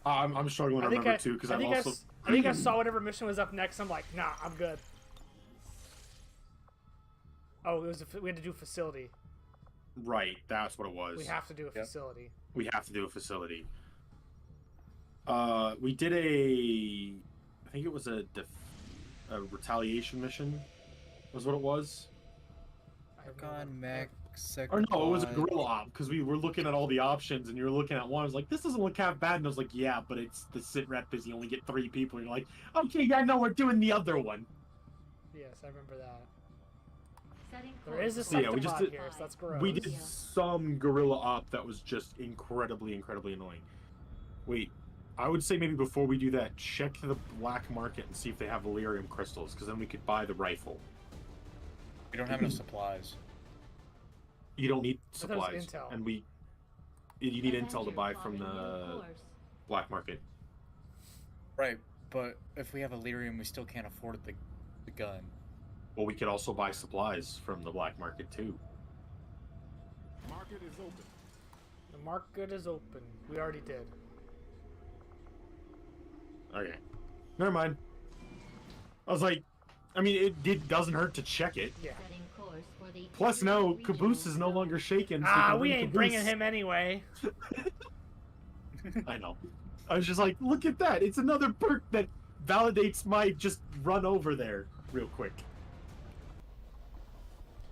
I'm struggling to remember too because I'm also. I think I saw whatever mission was up next. I'm like, nah, I'm good. Oh, it was we had to do facility. Right, that's what it was. We have to do a facility. We have to do a facility. We did I think it was a retaliation mission. Was what it was. Recon, mech, or no, it was a guerrilla op because we were looking at all the options and you were looking at one. I was like, this doesn't look half bad, and I was like, yeah, but it's the sit rep is you only get 3 people. And you're like, okay, yeah, no, we're doing the other one. Yes, I remember that. Setting There is a So yeah, we just did, here, so that's gross. we did some guerrilla op that was just incredibly annoying. Wait, I would say maybe before we do that, check the black market and see if they have Valyrium crystals, because then we could buy the rifle. We don't have enough supplies. You don't need I thought it was supplies, intel. and you need intel to buy from the black market. Right, but if we have Illyrium, we still can't afford the gun. Well, we could also buy supplies from the black market too. Market is open. The market is open. We already did. Okay, never mind. I was like, I mean, it doesn't hurt to check it. Yeah. Plus, no, Caboose is no longer shaken. So We ain't bringing him anyway. I know. I was just like, look at that. It's another perk that validates my just run over there real quick.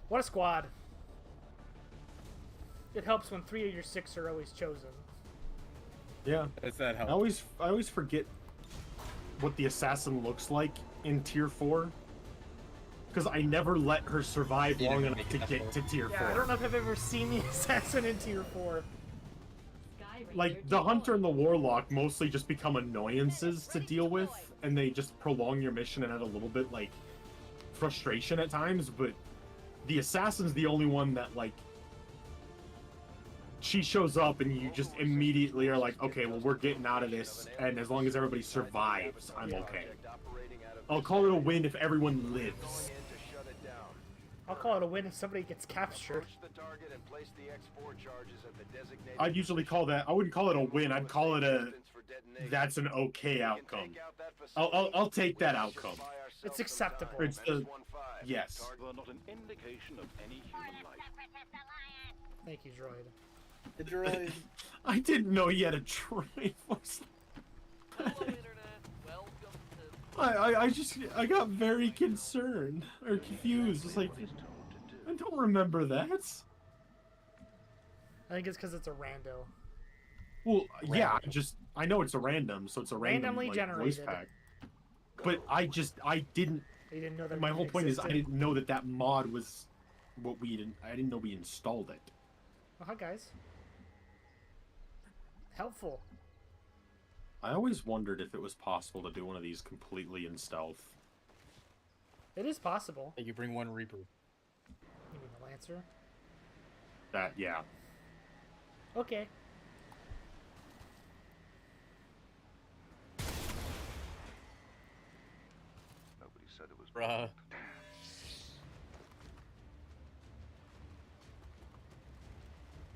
What a squad. It helps when 3 of your 6 are always chosen. Yeah. Does that help? I always forget what the assassin looks like in tier 4. Because I never let her survive long enough to get to tier 4. Yeah, I don't know if I've ever seen the assassin in tier 4. Like, the hunter and the warlock mostly just become annoyances to deal with, and they just prolong your mission and add a little bit, like, frustration at times, but the assassin's the only one that, like, she shows up and you just immediately are like, okay, well, we're getting out of this, and as long as everybody survives, I'm okay. I'll call it a win if everyone lives. I'll call it a win if somebody gets captured. I'd usually call that, I wouldn't call it a win, I'd call it a, that's an okay outcome. I'll take that outcome. It's acceptable. It's the, yes. Thank you, droid. The droid. I didn't know he had a droid. I got very concerned or confused. It's like, I don't remember that. I think it's because it's a rando. Well, yeah, I know it's a random, so it's a random Randomly like, generated. voice pack. But I didn't. You didn't know that. My whole point existed. is I didn't know that mod was what I didn't know we installed it. Oh, hi guys. Helpful. I always wondered if it was possible to do one of these completely in stealth. It is possible. Hey, you bring one Reaper. You mean the Lancer? That, yeah. Okay. Nobody said it was. Bruh.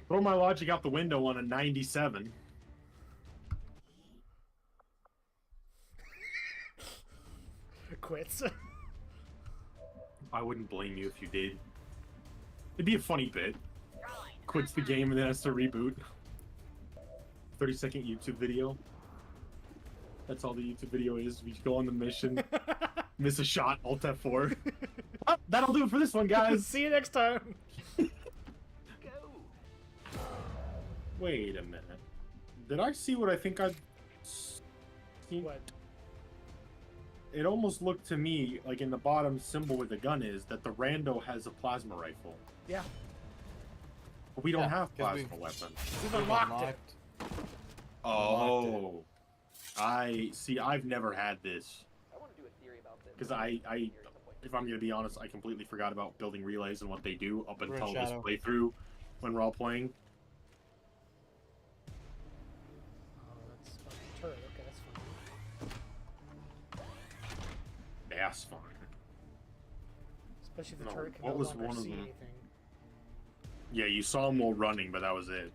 Throw my logic out the window on a 97. Quits. I wouldn't blame you if you did. It'd be a funny bit. Quits the game and then has to reboot. 30-second YouTube video. That's all the YouTube video is. We go on the mission, miss a shot, Alt F4. Well, that'll do it for this one, guys. See you next time. Wait a minute. Did I see what I think I've seen? What? It almost looked to me like in the bottom symbol where the gun is that the rando has a plasma rifle. Yeah. But we don't have 'cause plasma weapons. We've unlocked it. Oh. I see. I've never had this. Because if I'm gonna be honest, I completely forgot about building relays and what they do up until this playthrough when we're all playing. Oh, that's a turret. Okay, that's fine. That's fine. Especially if the No, turret can what no was longer one of see them? anything. Yeah, you saw them while running, but that was it.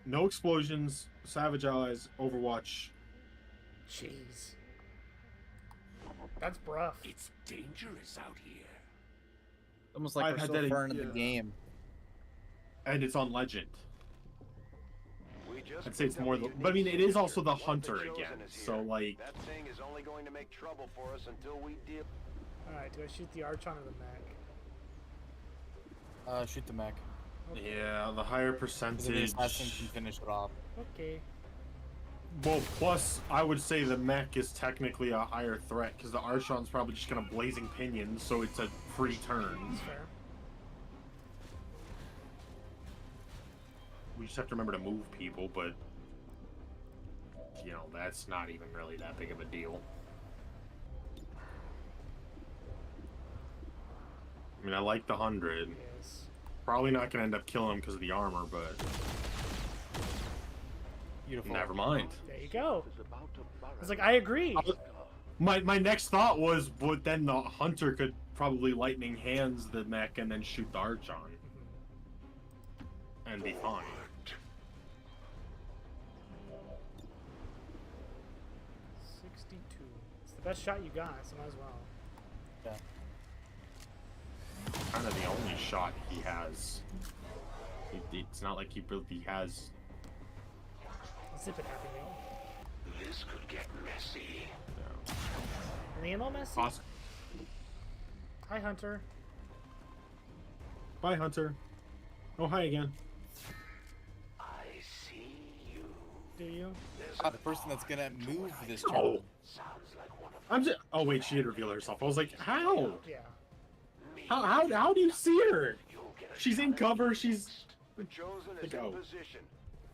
No explosions, Savage Allies, Overwatch. Jeez. That's rough. It's dangerous out here. Almost like I've we're had so that in- far into the yeah. game. And it's on Legend. We just I'd say it's picked up more a the, unique but I mean, it is also the signature. One of hunter Chosen again. is So here. like, That thing is only going to make trouble for us until we deal. Alright, do I shoot the Archon or the mech? Shoot the mech. yeah, the higher Because then the percentage. assassin can finish it off. Okay. Well, plus I would say the mech is technically a higher threat because the Archon's probably just gonna blazing pinions, so it's a free turn. That's fair. We just have to remember to move people, but you know that's not even really that big of a deal. I mean, I like the 100. Yes. Probably not gonna end up killing him because of the armor, but Beautiful. never mind. There you go. Is about to burrow. I was like, I agree. My next thought was, but then the hunter could probably lightning hands the mech and then shoot the Archon and be fine. 62. It's the best shot you got, so might as well. Yeah. Kind of the only shot he has. It's not like he really has. Zip it, Happy Meal. This could get messy. Lionel Messi? Awesome. Hi, Hunter. Bye, Hunter. Oh, hi again. I see you. Do you? The person that's gonna move this turn. Oh, Sounds like one of I'm just. Oh wait, she did reveal herself. I was like, how? Yeah. How do you see her? you'll get a She's in shot at cover. it. She's. The Chosen is Go. in position.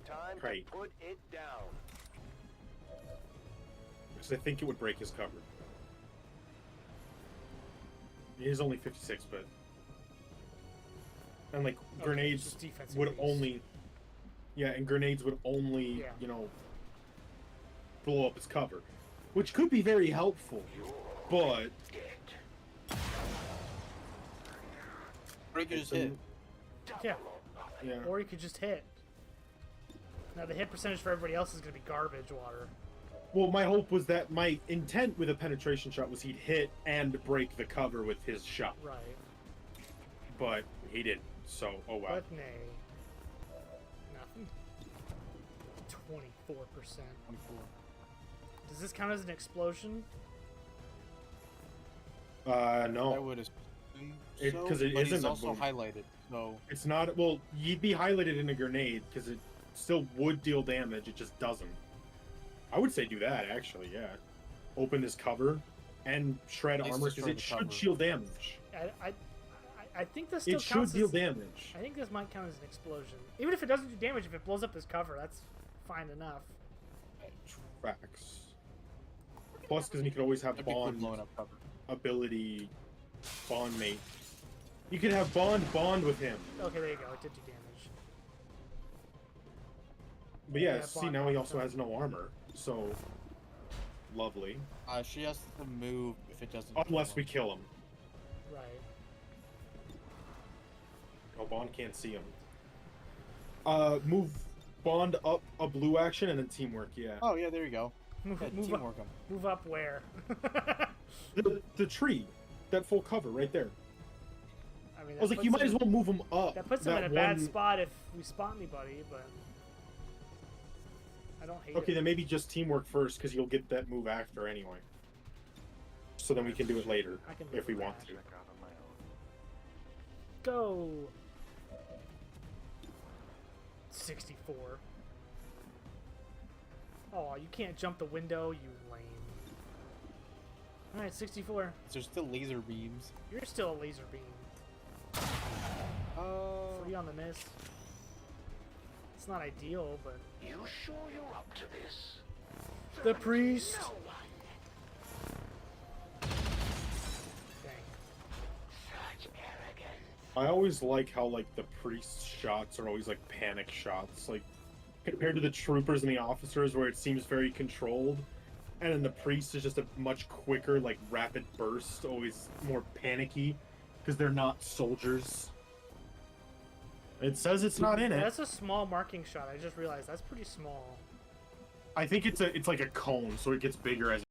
Time Right. to put it down. Because I think it would break his cover. It is only 56, but. And like Okay, grenades just defensive would use. only. Yeah, and grenades would only, Yeah. you know, blow up his cover, which could be very helpful. But Breaker just hit. Yeah. yeah, Or you could just hit. Now, the hit percentage for everybody else is going to be garbage water. well, my hope was that my intent with a penetration shot was he'd hit and break the cover with his shot, Right. but he didn't. So, oh well. But nay. Nothing. 24%. 24. Does this count as an explosion? I No, would assume It- so, 'cause it but isn't he's a also boom. highlighted, so it's not. Well, you'd be highlighted in a grenade because it still would deal damage. It just doesn't. I would say do that actually. Yeah, open his cover and shred At least armor because destroy it the should cover. shield damage. I think this still It should counts deal as, damage. I think this might count as an explosion. Even if it doesn't do damage, if it blows up his cover, that's fine enough. Tracks. Plus, because he could always have that'd be cool bond blowing up cover. ability, bond mate. You could have bond with him. Okay, there you go. It did do damage. But yeah, Yeah, see bond now he with also him. has no armor, so lovely. She has to move if it doesn't. Unless we kill kill him. Right. Oh, Bond can't see him. Move Bond up a blue action and then teamwork. Yeah. Oh yeah, there you go. Move, Yeah, move, up, teamwork 'em. move up where? The tree, that full cover right there. I mean, I was like, you might as well move him up. That puts him in a that bad one- spot if we spot anybody, but I don't hate Okay, it. then maybe just teamwork first, because you'll get that move after anyway. So then we can do it later, I can if we live with want that. to. Check out on my own. Go. 64. Oh, you can't jump the window, you lame. Alright, 64. There's still laser beams. You're still a laser beam. 3 on the miss. It's not ideal, but... You sure you're up to this? The priest! No. Dang. Such arrogance. I always like how, like, the priest's shots are always, like, panic shots. Like, compared to the troopers and the officers, where it seems very controlled. And then the priest is just a much quicker, like, rapid burst, always more panicky, because they're not soldiers. It says it's not in it. That's a small marking shot. I just realized that's pretty small. I think it's like a cone, so it gets bigger as